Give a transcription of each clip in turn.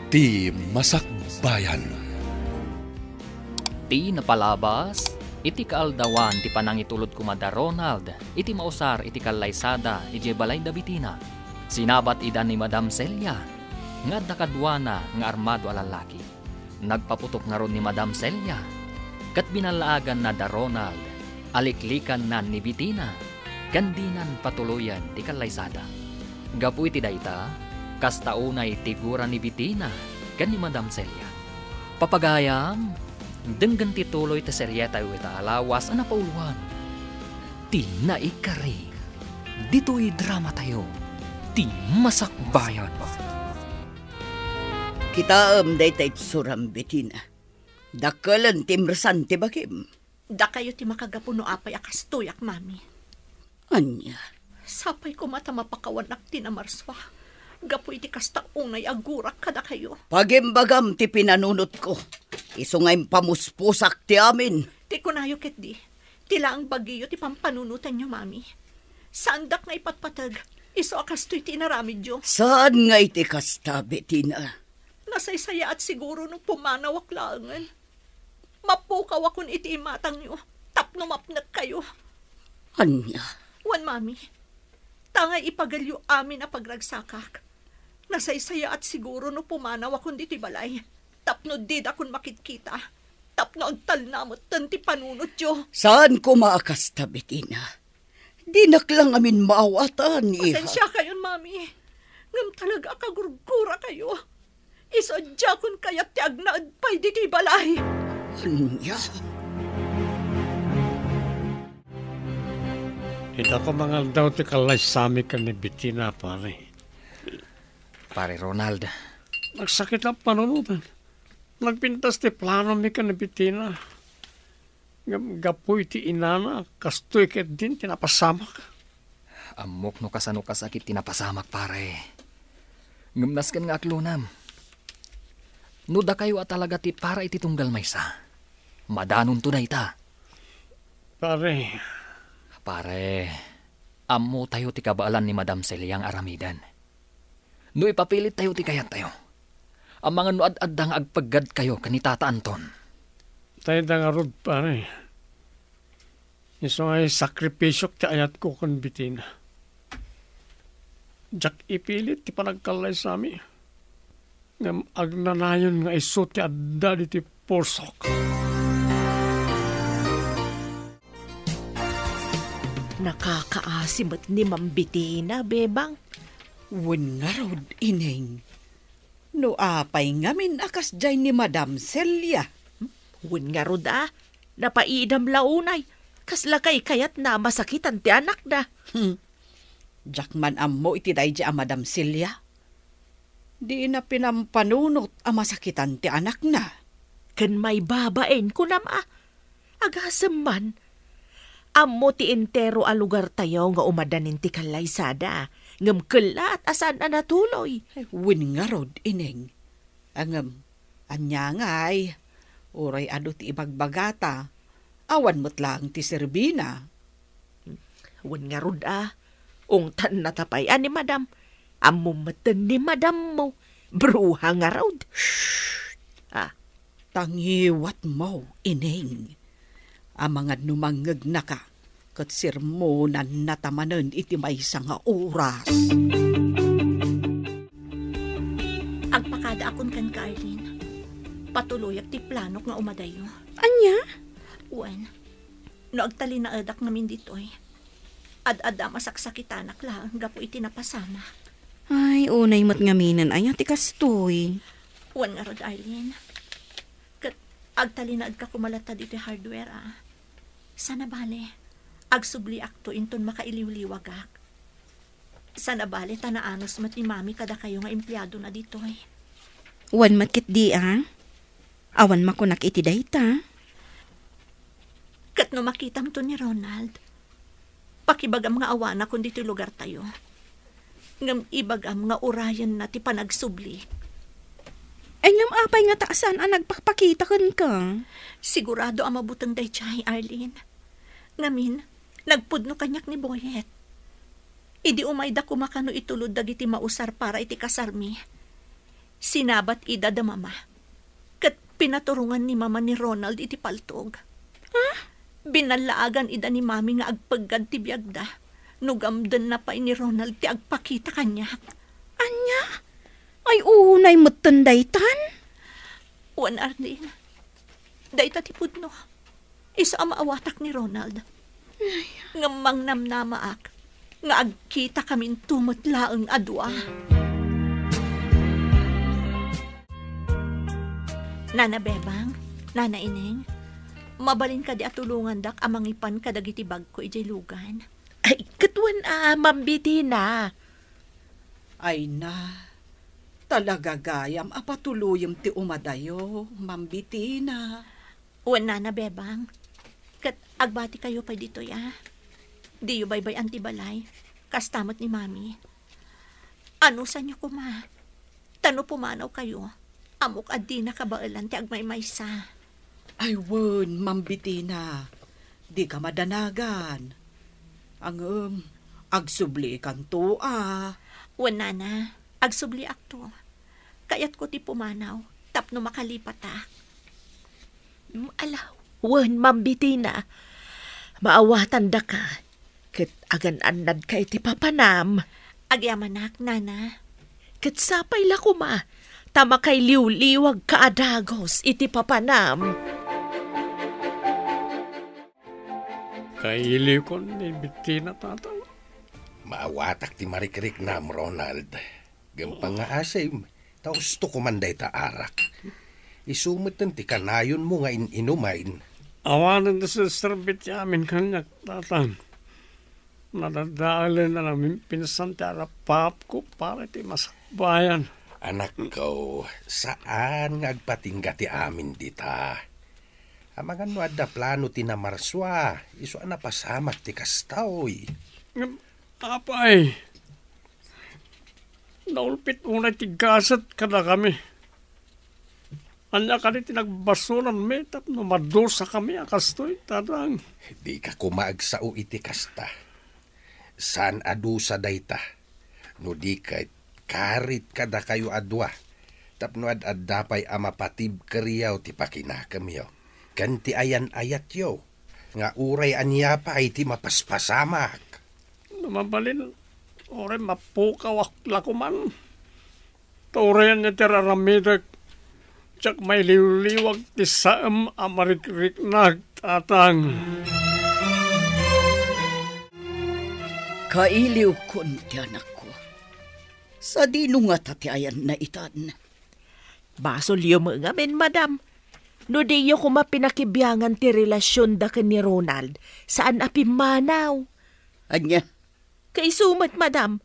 Ti Masakbayan. Ti napalabas, iti kaaldawan ti panangitulod kumada Ronald, iti mausar iti kalaysada, iti balay da bitina. Sinabat idan ni Madam Celia, nga dakadwana nga armado a lalaki. Nagpaputok nga ron ni Madam Celia, kat binalaagan na da Ronald, aliklikan na ni Bitina, kandinan patuloyan ti kalaysada. Gapu iti dayta, kastaunay tigura ni Bitina, kan ni Madam Celia. Papagayam, denggan tituloy ta seryeta ita alawas ana pauluan. Ti naikari, dito'y drama tayo, ti Masakbayan. Kita daytay suram Bitina. Dakalan timresan ti bakim. Da kayo ti makagapuno apay akastuyak, mami. Anya? Sapay ko mata mapakawanak ti na marswa. Gapu iti kasta ungay agurak kada kayo. Pagimbagam ti pinanunot ko. Isungay pamuspusak ti amin. Ti kunayo ket di. Tila ang bagiyo ti pampanunutan nyo, mami. Sandak na ipatpatag. Iso akastoy ti inaramid yo. Saan nga iti kasta, Bitina? Nasaysaya at siguro nung pumanawak langan. Mapukaw akong iti imatang nyo. Tapno mapnag kayo. Anya? Wan, mami. Tangay ipagalyo amin na pagragsakak. Nasaysaya at siguro nung pumanaw akong diti balay. Tapno did akong makitkita. Tapno ang talnamot tanti panunot yo. Saan ko maakasta, Bitina? Dinak lang amin maawatan, iha. Pasensya kayon, mami. Ngam talaga kagurgura kayo. Isadya kun kayat ti agnaad pa'y diti balay. Anya? Ito ko mga daw ti kalaysami ka ni Bitina, pare. Pare Ronald. Nagsakit ang panunutan. Nagpintas ti plano mi ka ni Bitina. Gapoy ti inana, kastoy ket din tinapasamak. Amok no kasano kasakit tinapasamak, pare. Ngamnas kan nga aklunam. Nuda kayo at talaga ti para iti tunggal maysa. Madanon to na ita. Pare, amo tayo ti kabaalan ni Madam Celiang aramidan. No ipapilit tayo ti kayat tayo. Ang mga nuad-addang agpaggad kayo kanitata Anton. tayo da nga rod, pare. Iso ay sakripisyok ti ayat ko kan Bitina. Jak ipilit ti panagkalay sa amin. Ngam agnanayon nga iso ti adda di ti porsok. Nakakaasimot ni Ma'am Bitina, bebang. Wen nga rod, ineng. No apay ngamin akas jay ni Madam Celia. Wen nga rod napaidam launay. Kaslakay kayat na masakitan ti anak da. Jakman ammo iti day a Madam Celia. Di na pinampanunot a masakitan ti anak na. Ken may babaen ko nama. Agasem man. Ammo ti entero a lugar tayo nga umadanin ti kalaysada. Ngam kela at asan na natuloy. Win nga rod, ineng. Angam, anya ngay. Uray ado ti ibagbagata. Awan mo't lang ti Serbina. Win nga rod ungtan natapay ni madam. Amumatan ni madam mo. Bruha nga rod. Tangiwat mo, ineng. Amangad numangag na ka. Kat sirmonan natamanan iti may nga oras. Agpakada akon kan ka, Arlene. Patuloy ti planok nga umadayo. Anya? Uwan, no agtali na adak namin dito Ad-ada masaksakitanak lang, gapo iti napasama. Ay, unay mo't ngaminan ay ati kastoy. Uwan nga rod, Arlene. Kat agtali na ka kumalata dito hardware Sana bale. Agsubli akto inton makailiw-liwagak. Sana bale tanaanos mat ni mami kada kayo nga empleyado na dito Wan matkit di Awan makunak iti dayta. Kat no makitam to ni Ronald. Pakibagam nga awana kung dito lugar tayo. Ngam ibagam nga urayan na ti panagsubli. Ngam apay nga taasan nagpakpakita ka. Sigurado ang mabutang day chay, Arlene. Ngamin, nagpudno kanyak ni Boyet. Idi umayda kumakano itulod dagiti mausar para iti kasarmi. Sinabat ida da mama. Kat pinaturungan ni mama ni Ronald iti paltog. Binalaagan ida ni mami nga agpaggad ti biyagda. Nugamdan na pa ni Ronald ti agpakita kanya. Anya? Ay unay matanday tan? Wan Arlene. Dayta ti pudno. Isa ang maawatak ni Ronald. Ngamang namnamaak. Nga agkita kaming tumutlaang adwa. Nana Bebang, Nana Ineng, mabalin ka di atulungan dak amang ipan kadagiti bag ko ijay lugan. Ay, katwan Ma'am Bettina. Ay na, talaga gayam apatuluyam ti umadayo, Ma'am Bettina. Uwan Nana Bebang, kat agbati kayo pa dito ya. Di yu baybay antibalay, kastamot ni Mami. Ano sa niyo kuma? Tano pumanaw kayo. Amok adi na kabailan ti agmaymaysa. Ay wen, Ma'am Bettina, di ka madanagan. Ang agsubli kan to Wan Nana, agsubli akto. Kayat ko ti pumanaw, tapno makalipat Alaw, wen Ma'am Bettina. Maawatan da ka. Ket agan-anad ka iti papanam. Agyamanak, Nana. Ket sapay la kuma. Tama kay liw-liwag kaadagos iti papanam. Kailiw ko ni Bettina tatang. Maawatak ti marikrik nam, Ronald. Gampang nga asim. Tausto kumanday ta arak. Isumatan ti kanayon mo nga inumain. Awanan na sa serbit yamin kanyak tatang. Nadadaalan na namin pinsan ti arapap ko para ti masakbayan. Anak ko, saan nga agpatingga ti amin dita? Amangan mo adda plano ti namarswa, iso na pasamak ti kastaw. Apay, naulpit unay ti gasat kada kami. Anya ka rin tinagbasuran me, tapno madosa kami akastoy, tatang. Di ka kumaagsao iti kasta. San adusa dayta? No di ka karit kada kayo adwa. Tapno ad-addapay amapatib kariyaw ti pakinakam yaw. Ganti ayan-ayat yaw. Nga uray anya pa ay ti mapaspasamak. Numabalin, oray mapukawak lakuman. Taureyan niya tiraramidag. Tsak may liwliwag ti saam amarikrik nag tatang. Kailiw kun ti anak ko. Sa dinungat ati ayan na itan. Basol yung mga men, madam. No di yung kumapinakibyangan ti relasyon da ni Ronald, saan apimanaw? Anya? Kay sumat, madam.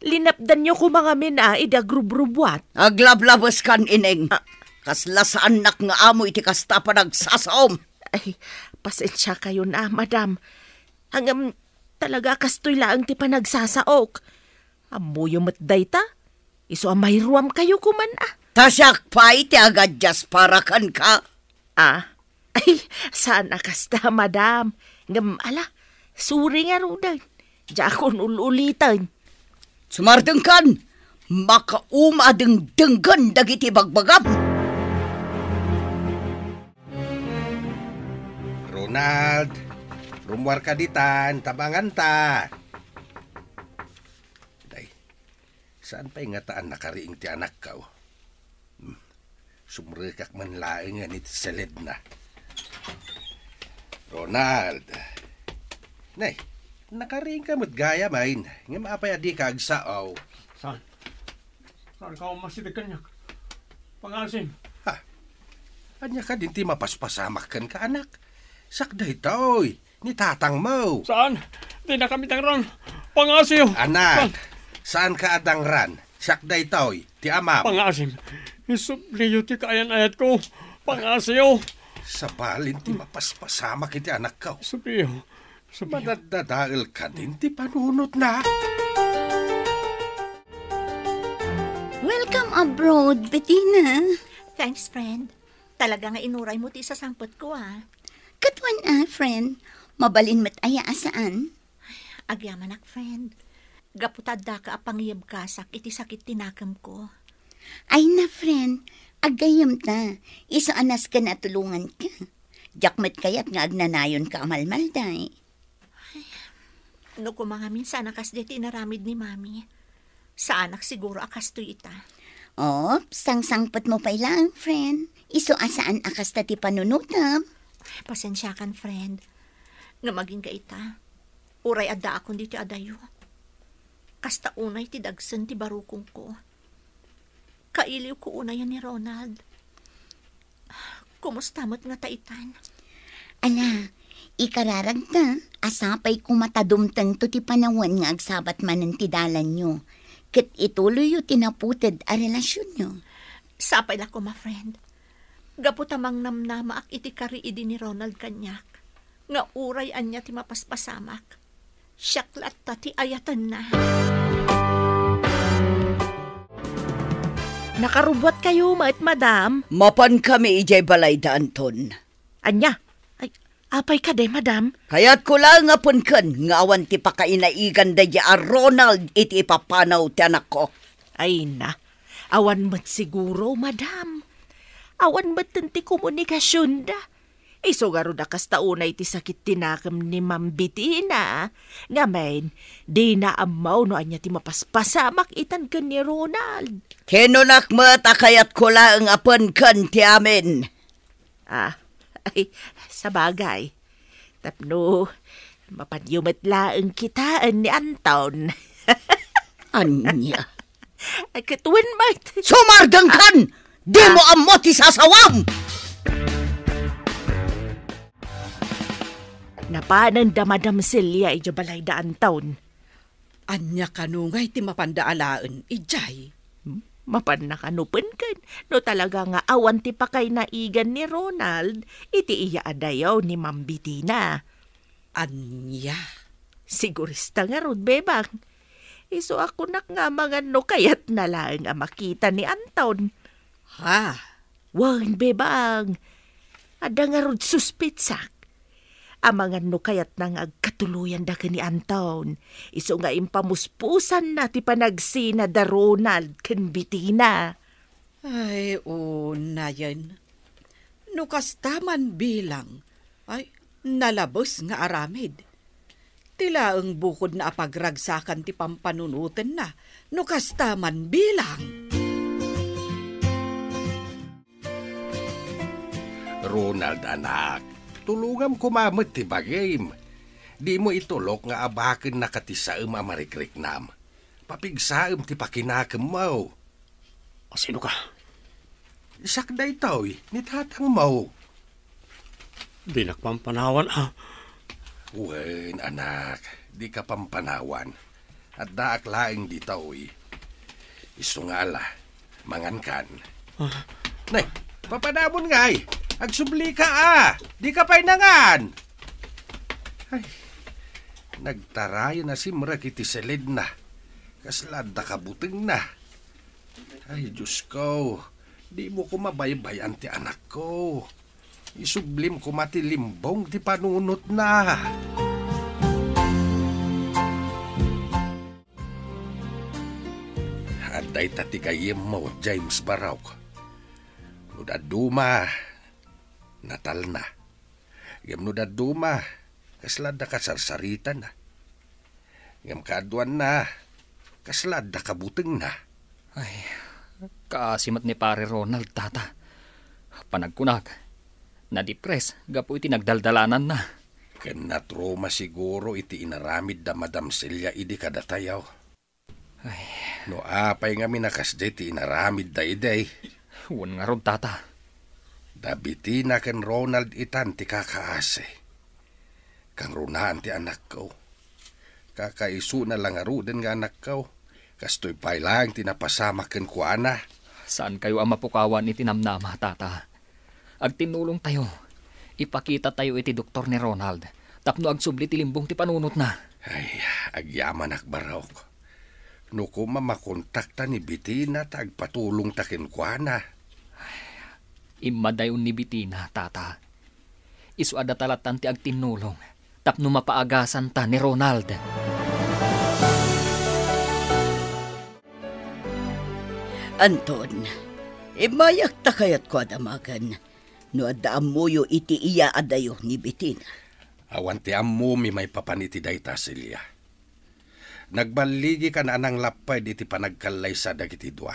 Linapdan nyo mga men idagrubrubuat. Aglablabas kan ineng. Kasla sa anak nga amo iti kasta pa nagsasaom. Ay, pasensya kayo na, madam. Hanggang talaga kastoy laang ti panagsasaok. Amoyo matday ta. Iso may ruam kayo kuman Tasyak pa iti agad jas para kan ka. Ay, saan kasta, madam? Ngam, suri nga rudan. Diakon ululitan. Sumardeng kan, makaumadeng denggan dagiti bagbagam. Ronald, rumwar ka ditan, tabangan ta. Day, saan pa nga taan nakariing ti anak ka? Sumrekak man laing nga ni seled na. Ronald, nay, nakariing ka mo't gaya main. Nga maapay adi ka agsaaw. Saan? Saan ka umasidig kanyak? Pangasim. Anya ka din ti mapaspasamakan ka anak. Sakday to'y, ni tatang mo. Saan? Di na kami tangran. Pangasim. Anak, saan ka adangran? Sakday to'y, ti amam. Pangasim. Isubliyo ti kaayan-ayat ko. Pangasim. Sa balin ti mapaspasamak iti anak ko. Subliyo. Madadadaal ka din ti panunot na. Welcome abroad, Bettina. Thanks, friend. Talaga nga inuray mo ti sa sangpot ko, Katwan friend. Mabalin mat aya saan? Agyamanak, friend. Gaputad da ka apangiyab kasak iti sakit tinakam ko. Ay na, friend. Agayam ta. Iso anas ka na tulungan ka. Jakmat kayat nga agnanayon ka amalmal day. No ko mga minsan akas di tinaramid ni Mami. Sa anak siguro akas to ita. Oh, sang-sangpat mo pa ilang, friend. Iso asaan akas ta ti panunutam. Pasensya kan, friend. Nga maging ka ita. Uray adda akong dito adayo. Kasta unay ti dagsan ti barukong ko. Kailiw ko una yan ni Ronald. Kumusta mo't nga taitan? Ala, ikararag ta, asapay kumatadumtang to ti panawan nga agsabat manan ti dalan nyo. Ket ituloy yu tinaputid a relasyon nyo. Sapay la ko, ma friend. Gaputamang namnama ak iti kariidi ni Ronald kanyak. Nga uray anya ti mapaspasamak. Syaklat ta ti ayatan na. Nakarubot kayo, mait madam. Mapan kami ijay balay da Anton. Anya, ay, apay ka de, madam. Kaya't ko lang nga punkan, nga awan ti pakainaigan da a Ronald iti ipapanaw ti anak ko. Ay na, awan mat siguro, madam. Awan mat ti komunikasyon da. Iso garo da kastaunay ti sakit tinakam ni Ma'am Bettina. Nga men, di na amaw no anya ti mapaspasamak itan ka ni Ronald. Kenunak mata kayat ko lang apan kan ti amin. Ay, sa bagay. Tapno, mapadyumat laang kitaan ni Anton. Anya? Ay, katuwan mat. Sumardang kan! Di mo amo ti sasawam! Napanan da Madam Celia ija balay da Anton. Anya kanungay ti mapandaalaan, ijay. Mapan na kanupan kan. No talaga nga awan ti pakay naigan ni Ronald, iti iya adayaw ni Ma'am Bettina. Anya? Sigurista nga rod, bebang. Iso ako nak nga mga no kayat na lang ang makita ni Anton. Ha? Wan, bebang. Ada nga rod suspitsak. Amangan no kayat nang agkatuluyan da ni Anton. Iso nga impamuspusan na ti panagsina da Ronald ken Bettina. Ay, una yan. Nukas taman bilang. Ay, nalabos nga aramid. Tila ang bukod na apagragsakan ti pampanunutan na. Nukas taman bilang. Ronald, anak. Tulungam kumamit ti bagim. Di mo itulok nga abakin na katisaam amarikrik-nam. Papigsaam ti pakinakam mo. Sino ka? Isak da itaw, nitatang mo. Di nagpampanawan, Wen, anak, di ka pampanawan. At daak laing ditaw, Isungala, mangankan. Nay, papanamon nga, agsubli ka, Di ka painangan. Ay, nagtarayo na si Mrakiti Selid na. Kaslad na kabuting na. Ay, Diyos ko, di mo ko mabaybayan ti anak ko. Isublim ko matilimbong ti panunot na. Aday tatigayem mo, James Barawk. Nudaduma, natal na. Gam nudaduma, kaslad na kasarsarita na. Gam kaaduan na, kaslad na kabuting na. Ay, kaasimat ni pare Ronald, tata. Panagkunag. Na-depress, gapo iti nagdaldalanan na. Ken natroma siguro iti inaramid da Madam Celia idi kadatayaw. Ay, no apay nga minakasde ti inaramid da iday. Huwag nga ron, tata. Da Bettina ken Ronald itan ti kakaase. Kang runaan ti anak ko. Kakaisu na lang aruden nga anak ko. Kastoy pailang tinapasamak ken kuana. Saan kayo ang mapukawan iti namnama, tata? Agtinulong tayo. Ipakita tayo iti doktor ni Ronald. Tapno agsubli ti limbong ti panunot na. Ay, agyaman akbaraw ko. No ko mamakontakta ni Bettina ta agpatulong takin kuana. Imadayon ni Bettina, tata. Isu ada talatan ti agtinulong. Tapno mapaagasan ta ni Ronald. Anton, mayak ta kayat ko adamagan. No adaan mo yo iti iya adayo ni Bettina. Awan ti ammo mi may papaniti dayta Celia. Nagbaligi ka na anang lapay iti panagkalay sa dagiti dua.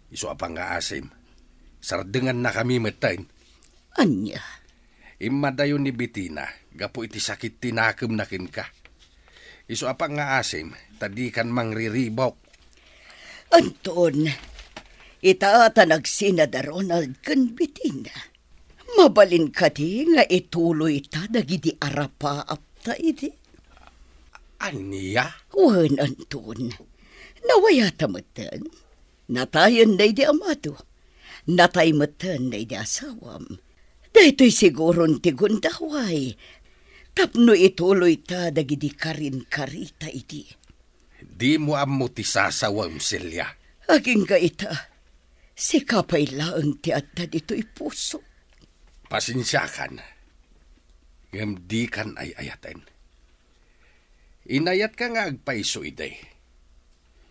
Iso apang nga asim. Sardengan na kami metain. Anya? Imadayon ni Bettina, gapo iti sakit tinakam nakin ka. Iso apang nga asim, tadi kan mangriribok. Anton, itaata nagsinada Ronald kan Bettina. Mabalin ka di nga ituloy ta dagiti arapa apta iti. Aniya? Wan, Anton. Nawayata matan. Natayan na di amado. Natay matan na di asawam. Dahito'y siguron ti gundaway. Tapno ituloy ta dagiti karin-karita iti. Di mo ammo ti sasawam, Celia. Aging ka ita. Si kapay laang ti adda dito'y puso. Pasensyakan. Ngam di kan ay ayaten. Inayat ka nga agpaiso iday.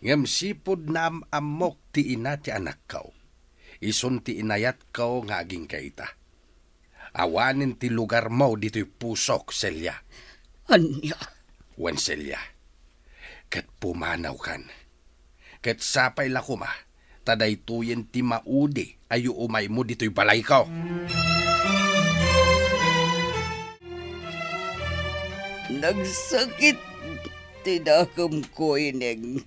Ngam sipod na amok ti ina ti anak kao. Ison ti inayat kao nga aging kaita. Awanin ti lugar mo dito'y pusok, Celia. Anya? Wen Celia, kat pumanaw kan. Kat sapay lakuma, taday tuyen ti maudi ayo umay mo dito'y balay kao. Nagsakit tinakam ko ineng.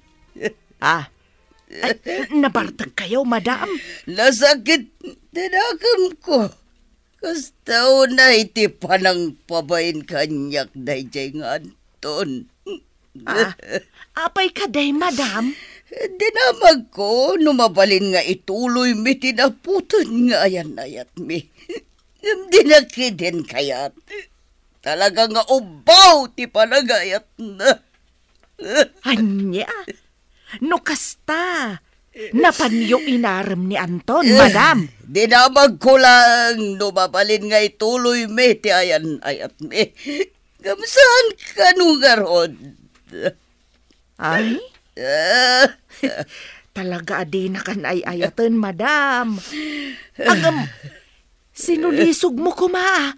Nabartag kayo, madam? Nasakit tinakam ko. Kastaw na iti panang pabayin kanyak dayjay nga Anton. Apay ka day, madam? Dinamag ko, numabalin nga ituloy mi tinaputan nga ayan-ayat mi. Dinakidin kayat. Talaga nga ubaw ti panagayat na. Anya? No kasta. Napanyo inaram ni Anton, madam. Dinamag ko lang, numabalin nga ituloy mi ti ayan-ayat mi. Kamsaan ka nung garod? Ay? Talaga adi na kan ay ayatan, madam. Agam, sinulisog mo kuma.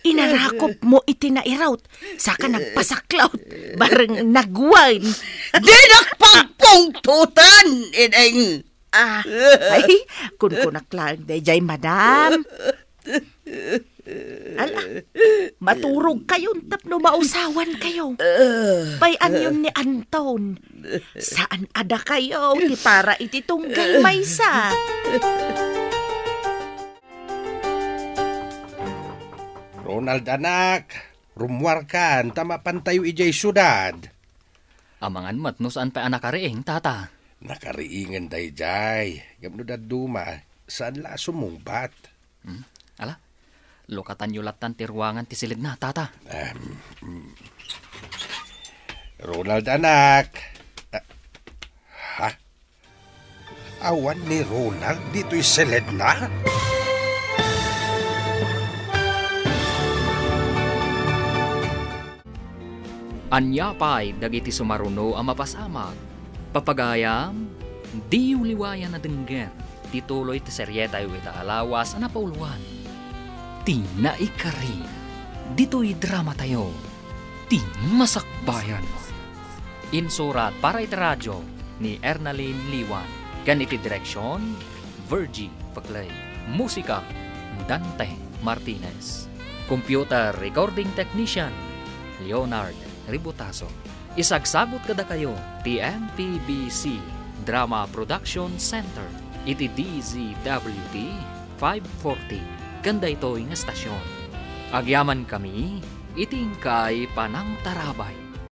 Inarakop mo itinairaut. Saka nagpasaklaut. Barang nagwine. Di nakpagpungtutan, ineng. Ay, kunkunak lang dayjay, madam. Ala, maturog kayo tapno mausawan kayo. Bayan yun ni Anton. Saan ada kayo? Ti para iti tunggal maysa. Ronald anak, rumwar kan, tama pantayo ijay syudad. Amangan mat no saan pa anak kariing, tata? Nakariingan dayjay, gamno daduma, saan la sumungbat? Ala, lokatan yulatan ti ruangan ti silid na, tata. Ronald anak. Awan ni Ronald dito'y silid na? Anya pa'y dagiti sumaruno ang mapasamag. Papagayam, di uliwayan na dengger. Tituloy ti seryeta yu ita alawas na pauluan. Ti naikari, dito'y drama tayo. Ti masakbayan. Insurat para iti radyo ni Ernaline Liwan. Ganiti direksyon, Virgie Paclay. Musika, Dante Martinez. Computer recording technician, Leonard Ributaso. Isagsagot kada kayo, TMPBC Drama Production Center. Iti DZWT 540. Ganda ito yung estasyon. Agyaman kami, iting kay Panang Tarabay.